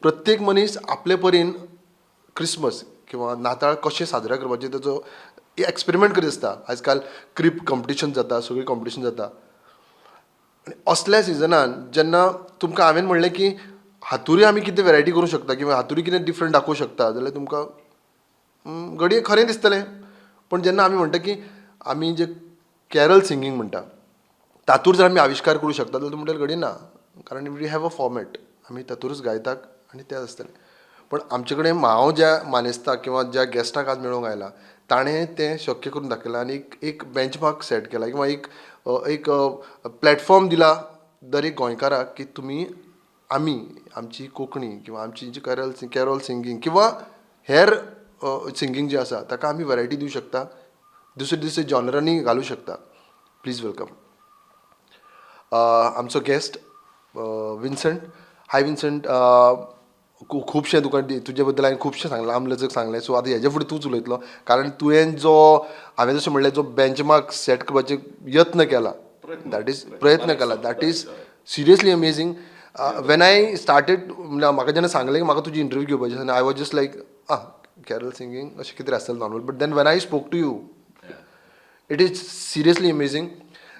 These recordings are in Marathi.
प्रत्येक मनीस आपले परीन क्रिसमस किंवा नाताळ कशें साजरा करपाचें ताचो एक्सपेरिमेंट करीत आसता. आजकाल क्रिप कॉम्पिटिशन जाता, सगळी कॉम्पिटिशन जाता. आनी असल्या सिजनान जेन्ना तुमकां हांवें म्हणलें की हातूंय आमी कितें वेरायटी करूं शकता किंवा हातूंय कितें डिफरंट दाखोवं शकता जाल्यार तुमकां घडये खरें दिसतलें. पण जेन्ना आमी म्हणटा की आमी जे कॅरल सिंगींग म्हणटा तातूंत जर आमी आविश्कार करूं शकता जाल्यार तुमी म्हणटले घडये ना, कारण वी हॅव अ फॉर्मेट, आमी तातूंतच गायतात आनी तें आसतलें. पण आमचे कडेन हांव ज्या मानेस्ताक किंवा ज्या गॅस्टाक आज मेळोंक आयला ताणें तें शक्य करून दाखयलां आनी एक बेंचमार्क सेट केला किंवा एक प्लॅटफॉर्म दिला दर एक गोंयकाराक की तुमी आमी आमची कोंकणी किंवा आमची जी कॅरल सिंगींग किंवा हेर सिंगींग जें आसा ताका आमी वरायटी दिवं शकता, दुसरे दुसरे जॉनरांनी घालूं शकता. प्लीज वेलकम आमचो गेस्ट विन्संट. हाय विन्संट, खुबशें तुका तुजे बद्दल हांवें खुबशें सांगलां, लांब लचक सांगलें. सो आतां हेजे फुडें तूंच उलयतलो, कारण तुवें जो हांवें जशें म्हणलें जो बेंचमार्क सेट करपाचे यत्न केला, दॅट इज प्रयत्न केला, that is seriously amazing. When I started म्हाका जेन्ना सांगलें की म्हाका तुजी इंटरव्यू घेवपाची आनी I was just like Carol singing अशें कितें आसतलें normal. But then when I spoke to you it is seriously amazing.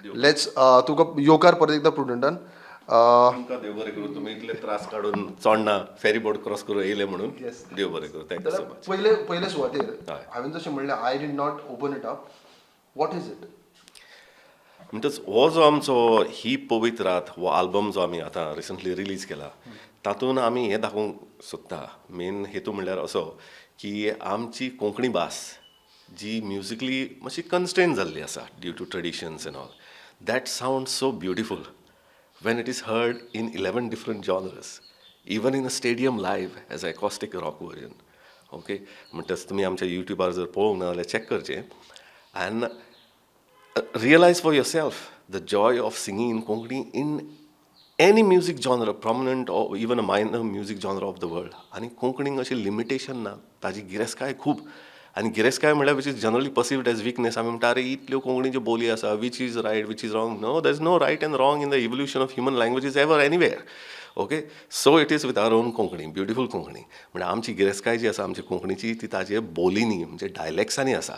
Let's तुका येवकार परत एकदां प्रुडंटान. तुमकां देव बरें करूं. तुमी इतले त्रास काडून चोडना फेरी बोट क्रॉस करून येयले म्हणून देव बरें करूं. Thank you so much. पयले सुवातेर हांवें जशें म्हणलें I did not open it up. What is it? म्हणटच हो जो आमचो ही पवित्र रात हो आल्बम जो आमी आतां रिसंटली रिलीज केला तातूंत आमी हें दाखोवंक सोदता. मेन हेतू म्हणल्यार असो की आमची कोंकणी भास जी म्युजिकली मातशी कन्स्ट्रेन जाल्ली आसा due to traditions and all, that sound so beautiful when it is heard in 11 different genres, even in a stadium live as an acoustic rock version. Okay, म्हणटच तुमी आमच्या युट्यूबार जर पळोवंक ना जाल्यार चॅक करचें and realize for yourself the joy of singing in Konkani in any music genre, prominent or even a minor music genre of the world. आणि कोंकणीक अशी लिमिटेशन ना, ताजी गिरेस्काय खूब. आनी गिरेस्काय म्हळ्यार which is generally perceived as weakness. आमी म्हणटा अरे इतल्यो कोंकणीच्यो बोली आसा, which is right, which is wrong. No, there is no right and wrong in the evolution of human languages ever anywhere. Okay, so it is with our own Konkani, beautiful Konkani. म्हणजे आमची गिरेस्काय जी आसा आमची कोंकणीची ती ताजे बोलींनी म्हणजे डायलॅक्ट्सांनी आसा.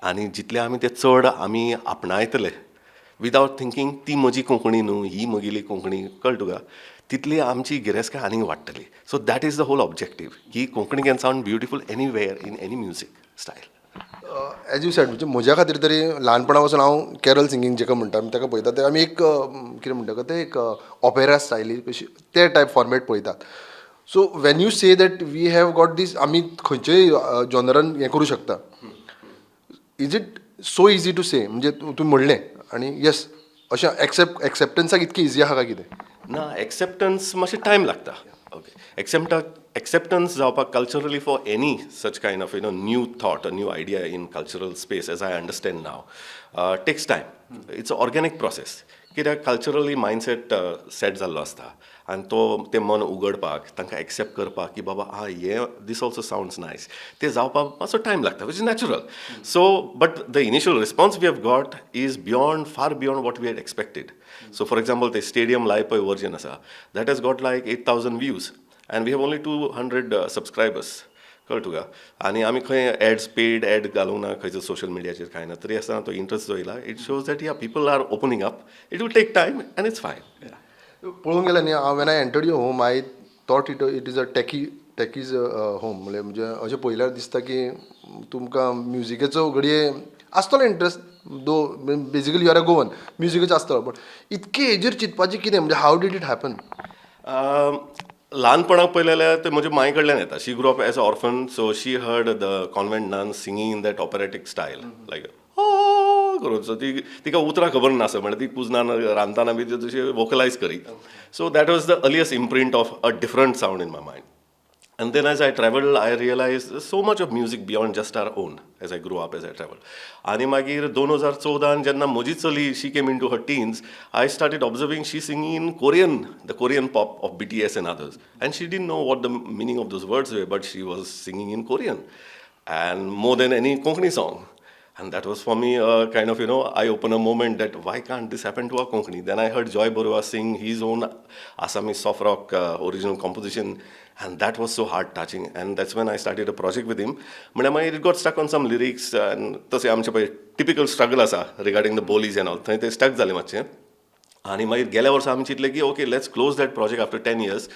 आनी जितले आमी ते चड आमी आपणायतले विदावट थिंकींग ती म्हजी कोंकणी न्हू, ही म्हगेली कोंकणी, कळ्ळें तुका, तितली आमची गिरेस्काय आनीक वाडटली. So that is the whole objective की Konkani can sound beautiful anywhere in any music style. As you said, म्हणजे म्हज्या खातीर तरी ल्हानपणा पासून हांव कॅरल सिंगींग जेका म्हणटा आमी ताका पळयतात ते आमी एक कितें म्हणटा तें एक ऑपेरा स्टायली कशी ते टायप फॉर्मेट पळयतात. So when you say that we have got this, आमी खंयच्याय जॉनरान हें करूं शकता. Is it so easy to say, म्हणजे तुमी म्हणलें आनी येस अशें एक्सेप्टन्साक इतकें इजी आहा काय कितें? ना, एक्सेप्टन्स मातशें टायम लागता. ओके, एक्सेप्टन्स जावपाक culturally for any such kind of new thought, a new idea in cultural space as I understand now takes time. It's a organic process. कित्याक कल्चरली मायंडसेट सेट जाल्लो आसता आनी तें मन उगडपाक, तांकां एक्सेप्ट करपाक की बाबा हें दीस ऑल्सो सावंड्स नायस, तें जावपाक मातसो टायम लागता, which is natural. So but the initial response we have got is far beyond what we had expected. So for example ते स्टेडियम लायव्ह पळय वर्जन आसा, that has got like 8,000 views and we have only 200 subscribers. कळ्ळें तुका. आनी आमी खंय पेड एड घालूंक ना खंयचो सोशल मिडियाचेर कांय ना, तरी आसतना तो इंट्रस्ट जो येयला, इट शोज दॅट या people are opening up. It will take time and it's fine. पळोवंक गेल्यार न्ही, when I entered your home I thought it is a talkies home. म्हणजे अशें पळयल्यार दिसता की तुमकां म्युजिकेचो घडये आसतलो interest, though basically you are a Goan, म्युजिकेचो आसतलो. पण इतके हेजेर चिंतपाचें कितें, म्हणजे हाव डीड इट हॅपन? ल्हानपणाक पळयलें जाल्यार ते म्हज्या मांय कडल्यान येता. शी grow up as a orphan, so she heard the convent nuns singing in that operatic style like करून. सो तिका उतरां खबर नासत, म्हणल्यार ती कुजनान रांदतना बी तशी वोकलायज करी. So that was the earliest imprint of a different sound in my mind. And then as I traveled, I realized there's so much of music beyond just our own as I grew up, as I traveled. आणि मागीर 2014 जेन्ना म्हजी चली she came into her teens, I started observing she singing in Korean, the Korean pop of BTS and others. And she didn't know what the meaning of those words were, but she was singing in Korean. And more than any Konkani song. And that was for me a kind of, eye-opener moment that why can't this happen to our Konkani? Then I heard Joy Borua sing his own Assamese soft rock original composition, and that was so heart-touching. And that's when I started a project with him. It got stuck on some lyrics, and तसे आमचे पळय typical struggle आसा regarding the bolis and all. थंय ते stuck जाले मातशें. आणि मागीर गेल्या वर्सा आमी चिंतलें की okay let's close that project after 10 years.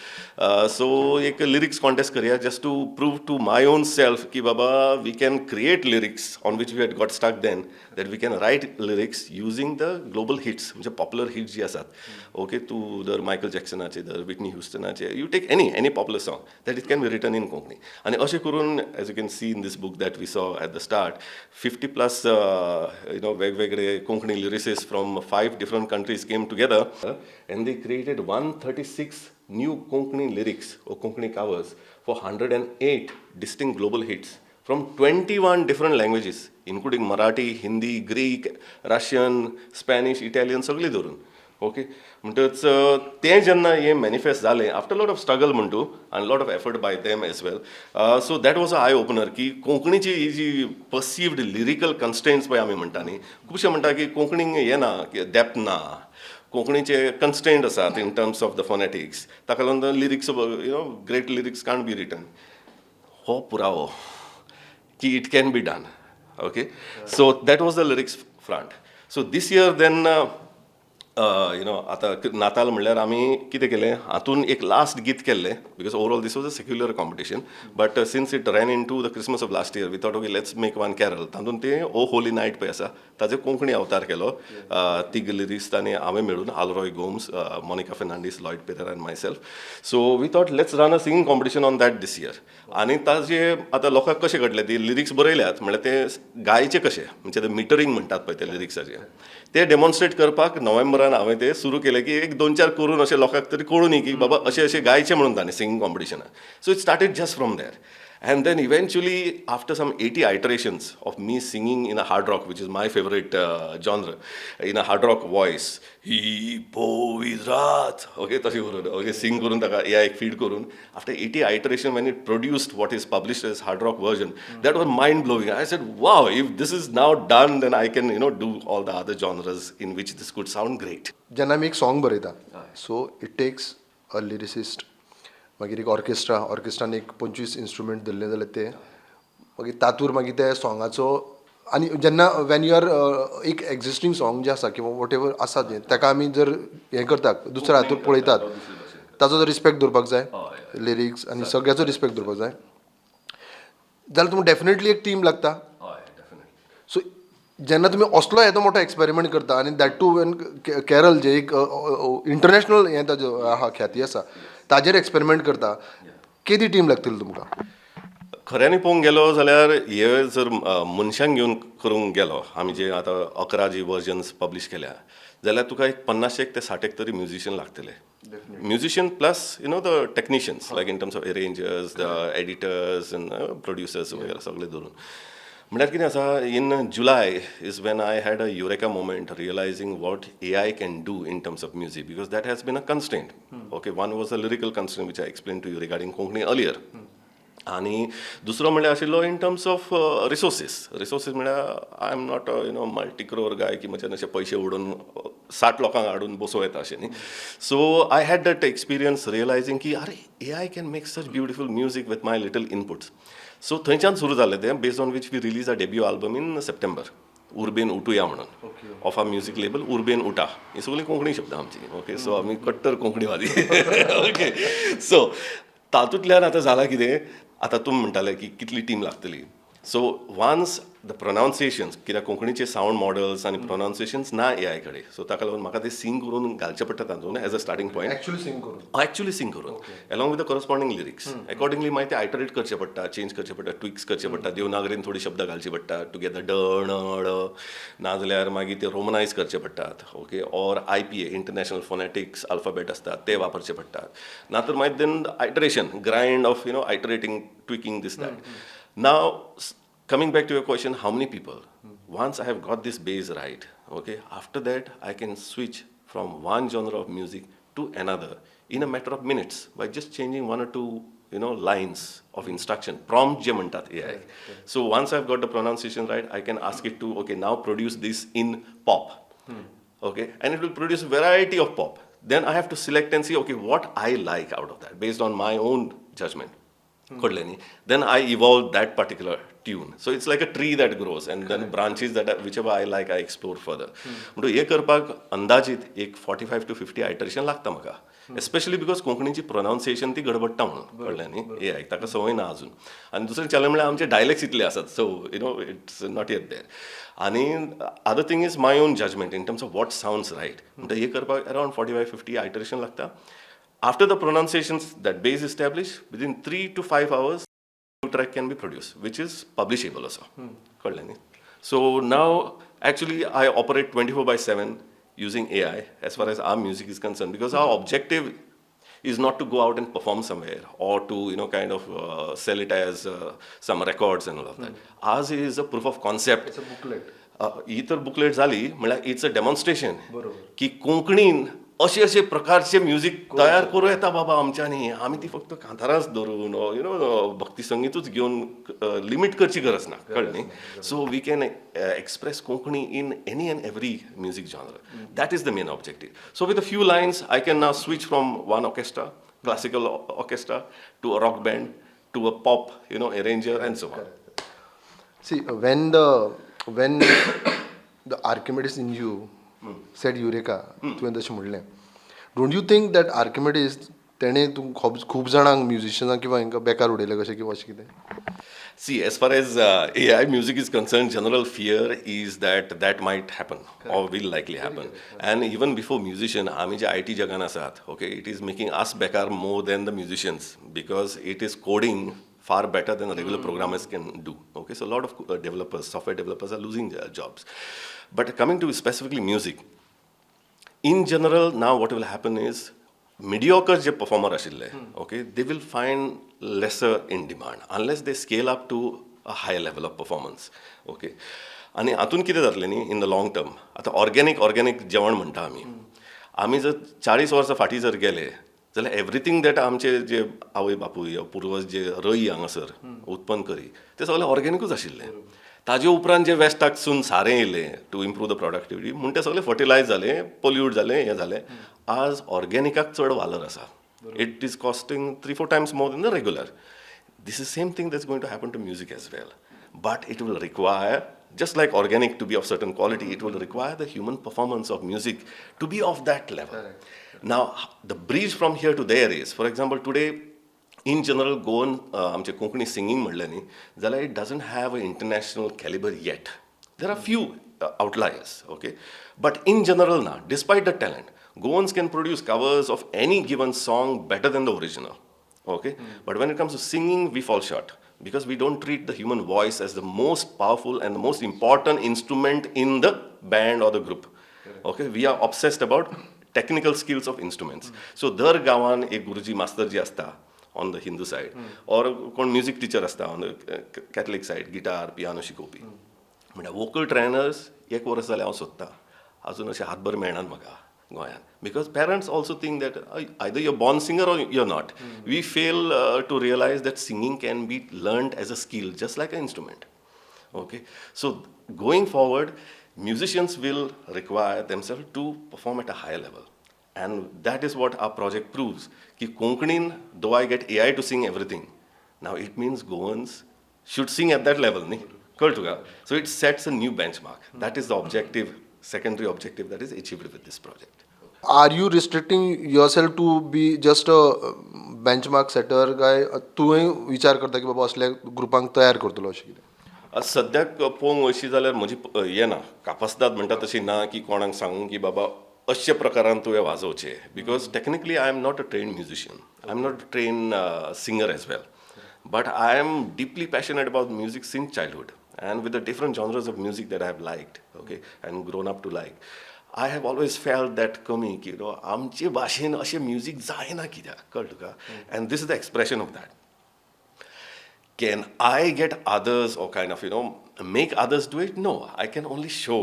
So एक लिरिक्स कॉन्टेस्ट करया just to prove to my own self की बाबा we can create lyrics on which we had got stuck then that we can write lyrics using the global hits म्हणजे पॉप्युलर हिट्स जी आसात. ओके तूं जर मायकल जॅक्सनाचे जर विटनी ह्युस्टनाचे you take any popular song that it can be written in Konkani. आनी अशें करून as you can see in this book that we saw at the start 50+ वेगवेगळे Konkani lyricist from 5 different countries came together and they created 136 new Konkani lyrics or Konkani covers for 108 distinct global hits from 21 different languages including Marathi, Hindi, Greek, Russian, Spanish, Italian सगळी धरून. ओके म्हणटच तें जेन्ना हें मॅनिफेस्ट जालें आफ्टर लॉट ऑफ स्ट्रगल म्हणटू आनी lot of effort by them as well. So that was a eye opener की कोंकणीची ही जी पर्सिव्ड लिरिकल कन्स्टेंट्स पळय आमी म्हणटा न्ही खुबशे म्हणटा की कोंकणीक हें ना की डेप्थ ना कोंकणीचे कन्स्टेंट आसात in terms of the phonetics ताका लागून lyrics great lyrics can't be written. हो पुरावो की it can be done. Okay so that was the lyrics front. So this year then आतां नाताल म्हणल्यार आमी कितें केलें हातून एक लास्ट गीत केल्लें because overall this was a secular competition but since it ran into the Christmas of last year we thought okay let's make one carol. तातूंत तें ओ होली नायट पळय आसा ताचो कोंकणी अवतार केलो तिग लिरिस्ट आनी हांवें मेळून Alroy Gomes Monica Fernandes Lloyd Peter and myself. So we thought let's run a singing competition on that this year. आनी ताजे आतां लोकांक कशें घडलें ती लिरिक्स बरयल्यात म्हणल्यार ते गायचे कशें म्हणजे ते मिटरींग म्हणटात पळय ते लिरिक्साचे ते डेमॉन्स्ट्रेट करपाक नोव्हेंबरान हांवें ते सुरू केलें की एक 2-4 करून अशें लोकांक तरी कळूं न्ही की बाबा अशें अशें गायचें म्हणून ताणें सिंगींग कॉम्पिटिशनाक. So it started just from there. And then eventually, after some 80 iterations of me singing in a hard rock, which is my favorite genre, in a hard rock voice, Hi Povitr Raat, okay, तशी करून, okay, sing करून ताका एक feed करून, after 80 iteration when it produced what is published as hard rock version, that was mind blowing. I said, wow, if this is now done, then I can, do all the other genres in which this could sound great. जेन्ना आमी एक सॉंग बरयता so it takes a lyricist मागीर एक ऑर्केस्ट्रान एक 25 इंस्ट्रुमेंट धरले जाल्यार ते मागीर तातूर मागीर त्या सॉंगाचो आनी जेन्ना वेन यू आर एक एक्जिस्टींग सॉंग जें आसा किंवा वॉट एवर आसा जें ताका आमी जर हें करतात दुसऱ्या हातूर पळयतात ताचो जर रिस्पेक्ट दवरपाक जाय लिरिक्स आनी सगळ्याचो रिस्पेक्ट दवरपाक जाय जाल्यार तुमकां डेफिनेटली एक टीम लागता. सो जेन्ना तुमी असलो येदो मोठो एक्सपेरिमेंट करता आनी दॅट टू वेन कॅरल जे एक इंटरनॅशनल हें ताजो आहा ख्याती आसा ताजेर एक्सपेरिमेंट करता केदी टीम लागतली तुमकां. खऱ्यांनी पळोवंक गेलो जाल्यार हे जर मनशांक घेवन करूंक गेलो आमी जे आतां 11 जी वर्जन्स पब्लीश केल्या जाल्यार तुका एक 50 ते 60 तरी म्युझिशियन लागतले. Musician plus the technicians like in terms of arrangers the editors and producers वगैरे सगळे धरून. म्हळ्यार कितें आसा in July is when I had a eureka moment realizing what AI can do in terms of music because that has been a constant. Okay one was a lyrical constant which I explain to you regarding Konkani earlier. आनी दुसरो म्हणल्यार आशिल्लो इन टर्म्स ऑफ रिसोर्सीस म्हळ्यार I am not multi crore guy की म्हज्यान अशे पयशे उडोवन 60 लोकांक हाडून बसों येता अशें न्ही. So I had that experience realizing की अरे AI can make such beautiful music with my little inputs. So थंयच्यान सुरू जालें तें based on which we release a debut album in September Urben Utuya म्हणून of a music label Urben Uta. ही सगळी कोंकणी शब्द आमची. ओके सो आमी कट्टर कोंकणीवादी. ओके सो तातूंतल्यान आतां जालां कितें आतां तुमी म्हणटाले की कितली टीम लागतली. सो वन्स द प्रोनावन्सिएशन्स कित्याक कोंकणीचे सावंड मॉडल्स आनी प्रोनावन्सिएशन्स ना AI कडेन सो ताका लागून म्हाका ते सिंग करून घालचें पडटा तातूंत as a starting point actually sing करून along with the corresponding lyrics accordingly मागीर ते आयटरेट करचें पडटा चेंज करचें पडटा ट्विक्स करचें पडटा देवनागरीन थोडी शब्द घालचे पडटा टुगेदर ड नाजाल्यार मागीर ते रोमनायज करचे पडटात. Okay or IPA international phonetics alphabet आसतात ते वापरचे पडटात. नातर मागीर then iteration grind of iterating tweaking this that. Now, coming back to your question, how many people? Once I have got this base right, okay, after that I can switch from one genre of music to another in a matter of minutes by just changing one or two, lines of instruction, prompt जे म्हणतात AI. So once I've got the pronunciation right, I can ask it to, okay, now produce this in pop. Okay, and it will produce a variety of pop. Then I have to select and see, okay, what I like out of that based on my own judgment. कळले न्ही? Then I evolve that particular tune. So it's like a tree that grows, and then branches that whichever I like I explore further. म्हणून हे करपाक अंदाजीत एक 45 to 50 आयटरेशन लागता म्हाका, एस्पेशली बिकॉज कोंकणीची प्रोनावन्सिएशन ती गडबडटा म्हणून, कळलें न्ही? हे ताका संवय ना अजून. आनी दुसरें चॅलेंज म्हळ्यार आमचे डायलेक्ट्स इतले आसात, so it's not yet there. आनी other thing is my own judgement in terms of what sounds right. म्हणटा हे करपाक अरावंड 45-50 आयटरेशन लागता. After the pronunciations, that base established, within 3 to 5 hours, new track can be produced, which is publishable also. So now, actually, I operate 24/7 using AI as far as our music is concerned, because our objective is not to go out and perform somewhere or to, kind of sell it as some records and all of that. Ours is a proof of concept. It's a booklet. ही तर बुकलेट झाली म्हळ्यार इट्स अ डेमॉन्स्ट्रेशन की कोंकणीन अशे अशे प्रकारचे म्युजीक तयार करूं येता बाबा आमच्यांनी. आमी ती फक्त कांतारांच धरून भक्ती संगीतूच घेवन लिमीट करची गरज ना, कळ्ळें न्ही? So we can express Konkani in any and every music genre. That is the main objective. So with a few lines I can now switch from one orchestra, classical orchestra, to a rock band, to a pop arranger and so on. See, when the Archimedes in you said Eureka, तुवें तशें म्हणलें, डोंट यू थिंक दॅट आर्किमेडीस तेणें खूब जाणांक म्युझिशनांक किंवा हांकां बेकार उडयलें कशें किंवा अशें कितें? See, as far as AI music is concerned, general fear is that might happen or will likely happen. And even before musician, आमी जे IT जगान आसात, okay, it is making us बेकार more than the musicians, because it is coding far better than regular programmers can do. Okay, so a lot of developers, software developers are losing their jobs. But coming to specifically music, in general, now what will happen is mediocre जे performer आशिल्ले, okay, they will find lesser in demand unless they scale up to a higher level of performance. Okay, आणि हातून कितें जातलें न्ही इन द लॉंग टर्म. आतां ऑर्गेनीक जेवण म्हणटा आमी जर 40 वर्सां फाटीं जर गेले जाल्यार एवरीथींग दॅट आमचे जे आवय बापूय पुर्वज जे रई हांगासर उत्पन्न करी तें सगळें ऑर्गेनिकूच आशिल्लें. ताजे उपरांत जे वेस्टाकसून सारें येयलें टू इम्प्रूव द प्रोडक्टिविटी म्हणून तें सगळें फर्टिलायज जालें, पोल्यूट जालें, हें जालें. आज ऑर्गेनिकाक चड वालर आसा. It is costing 3-4 times more than the regular. This is same thing that's going to happen to music as well. But it will require, just like organic to be of certain quality, it will require the human performance of music to be of that level. Correct. Now, the bridge from here to there is, for example, today, in general, Goan, आमचे कोंकणी सिंगींग म्हणलें न्ही जाल्यार it doesn't have an international caliber yet. There are few outliers, okay? But in general now, despite the talent, Goans can produce covers of any given song better than the original, okay? But when it comes to singing, we fall short, because we don't treat the human voice as the most powerful and the most important instrument in the band or the group, okay? We are obsessed about technical skills of instruments. So दर गांवान एक गुरुजी मास्तर जी आसता on the Hindu said, or कोण म्युजीक टिचर आसता on the Catholic said, guitar piano शिकोवपी. म्हणल्यार वोकल ट्रेनर्स 1 वर्स जालें हांव सोदतां, अजून अशें हातभर मेळनात म्हाका गोंयांत. Because parents also think that either you are born singer or you are not. We fail to realise that singing can be learned as a skill just like a instrument. Okay, so going forward, musicians will require themselves to perform at a higher level, and that is what our project proves. Ki Konkanin, though I get AI to sing everything, now it means Goans should sing at that level, ni? Költuga. So it sets a new benchmark. That is the objective, secondary objective that is achieved with this project. Are you restricting yourself to be just a benchmark setter guy? तुवें विचार करता की बाबा असल्या ग्रुपांक तयार करतलो अशें कितें? सद्याक पळोवंक वयशी जाल्यार म्हजी हें ना, कापासिदाद म्हणटा तशी ना की कोणाक सांगूं की बाबा अशे प्रकारान तुवें वाजोवचें. Because technically I am not a trained musician, I am not a trained singer as well, but I am deeply passionate about music since childhood, and with the different genres of music that I have liked, okay, and grown up to like, I have always felt that कमी की आमचे भाशेन अशें म्युजीक जायना कित्याक, कळ्ळें तुका? And this is the expression of that. Can I get others or kind of, make others do it? No, I can only show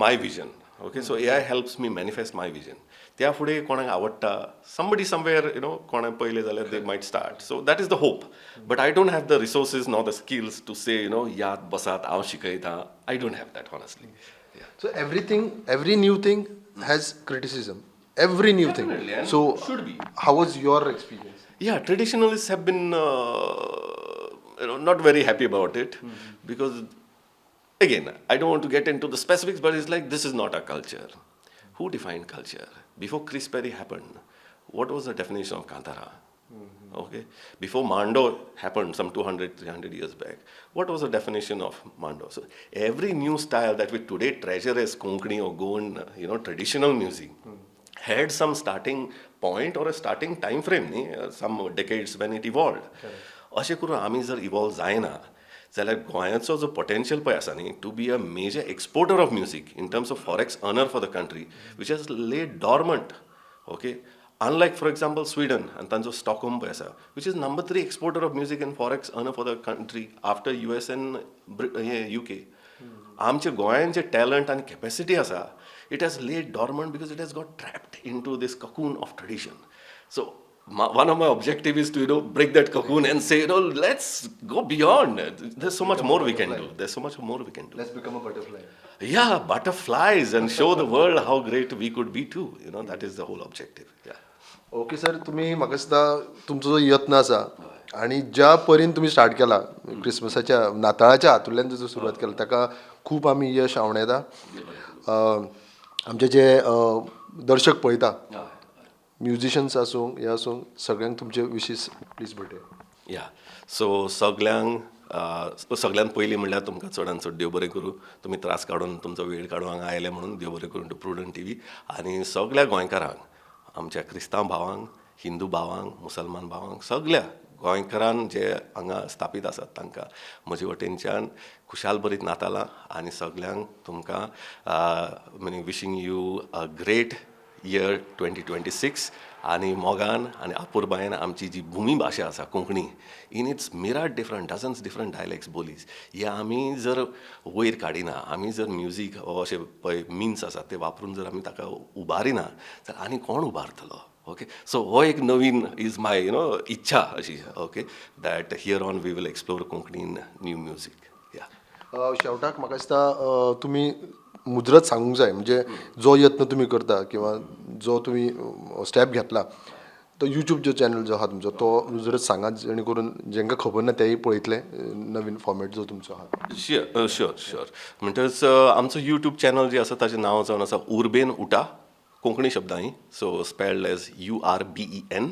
my vision, okay so A I helps me manifest my vision त्या फुडें कोणाक आवडटा समबडी समवेअर कोणा पयलें जाल्यार they might start so that is the hope but I don't have the resources not the skills to say याद बसात हांव शिकयतां I don't have that honestly So every new thing has criticism. Every new Definitely, thing. and So should be. how was your experience? Yeah, traditionalists have been not very happy about it because, again, I don't want to get into the specifics, but it's like this is not our culture. Who defined culture? Before Chris Perry happened, what was the definition of Kantara? Okay, before Mando happened some 200, 300 years back, what was the definition of Mando? So every new style that we today treasure as Konkani or Goan, traditional music, had some starting point or a starting time frame, some decades when it evolved. अशें करून आमी जर इवॉल्व जायना जाल्यार गोंयाचो जो पोटेन्शियल पळय आसा न्ही to be a major exporter of music in terms of forex earner for the country which has laid dormant okay unlike for example Sweden आनी तांचो स्टॉकहोम पळय आसा which is number 3 exporter of music in forex earner for the country after US and UK आमच्या गोंयान जे टॅलंट आनी कॅपेसिटी आसा it has laid dormant because it has got trapped into this cocoon of tradition so one of my objectives is to break that cocoon and say let's go beyond. There's so much more we can do. There's so much more we can do. Let's become a butterfly. Yeah, butterflies and show the world how great we could be too. That is the whole objective. Yeah. Okay sir तुमी म्हाका दिसता तुमचो जो यत्न आसा आनी ज्या परीन तुमी स्टार्ट केला क्रिसमसाच्या नाताळाच्या हातूंतल्यान जो सुरवात केला ताका खूब आमी यश हांव येता आमचे जे दर्शक पळयता म्युजिशन्स आसूं हे आसूं सगळ्यांक तुमचे विशीस प्लीज बर्थडे या सो सगळ्यांत पयलीं म्हणल्यार तुमकां चडांत चड देव बरें करूं तुमी त्रास काडून तुमचो वेळ काडून हांगा आयले म्हणून देव बरें करूं टू प्रुडंट TV आनी सगळ्या गोंयकारांक आमच्या क्रिस्तांव भावांक हिंदू भावांक मुसलमान भावांक सगळ्या गोंयकारांक जे हांगा स्थापीत आसात तांकां म्हजे वटेनच्यान खुशाल बरीत नातालां आनी सगळ्यांक तुमकां विशींग यू अ ग्रेट year 2026 आणि मोगान आणि अपुरबायेन आमची जी भूमी भाशा आसा कोंकणी इन इट्स मिराट डिफरंट डझन्स डिफरंट डायलेक्ट्स बोलीज हे आमी जर वयर काडिना आमी जर म्युजीक हो अशें पळय मिन्स आसा ते वापरून जर आमी ताका उबारिना जाल्यार आनी कोण उबारतलो ओके सो हो एक नवीन इज माय इच्छा अशी okay that here on we will explore Konkani in new music या शेवटाक म्हाका दिसता तुमी मुजरत सांगूंक जाय म्हणजे जो यत्न तुमी करता किंवा जो तुमी स्टेप घेतला तो यूट्यूब जो चॅनल जो आहा तुमचो तो मुजरत सांगात जेणे करून जेंकां खबर ना तेय पळयतले नवीन फॉर्मेट जो तुमचो आहा शुअर म्हणटच आमचो यूट्यूब चॅनल जे आसा ताचें नांव जावन आसा उर्बेन उटा कोंकणी शब्दांनी so spelled as URBEN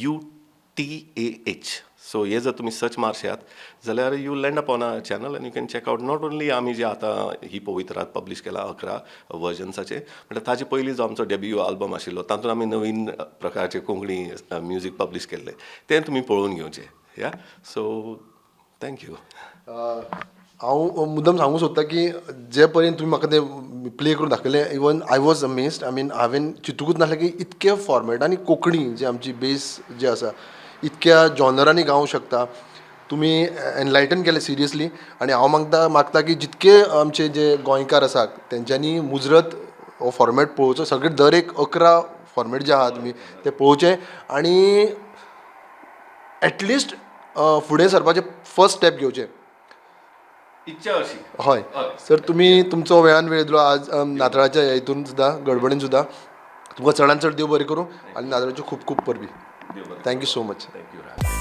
UTAH so हे जर तुमी सर्च मारशात जाल्यार you land up on a channel and you can check out not only आमी जे आतां ही पवित्र रात पब्लीश केला 11 वर्जन्साचे म्हणल्यार ताचे पयलीं जो आमचो डेब्यू आल्बम आशिल्लो तातूंत आमी नवीन प्रकारचे कोंकणी म्युजीक पब्लीश केल्ले तें तुमी पळोवन घेवचें या सो थँक्यू हांव मुद्दम सांगूंक सोदता की जे पर्यंत तुमी म्हाका तें प्ले करून दाखयलें even I was amazed I mean हांवें चिंतूकूच नासलें की इतक्या फॉर्मेटांनी कोंकणी जी आमची बेस जी आसा इतक्या जॉनरांनी गावंक शकता तुमी एनलायटन केलें सिरियसली आनी हांव मागता की जितके आमचे जे गोंयकार आसात तेंच्यांनी मुजरत हो फॉर्मेट पळोवचो सगळे दर एक 11 फॉर्मेट जे आहा तुमी ते पळोवचे आनी एटलिस्ट फुडें सरपाचें फर्स्ट स्टेप घेवचें इच्छा अशी हय सर तुमी तुमचो वेळान वेळ दिलो आज नाताळाच्या हितून सुद्दां गडबडीन सुद्दां तुमकां चडांत चड देव बरें करूं आनी नाताळाच्यो खूब खूब परबी थँक्यू सो मच थँक्यू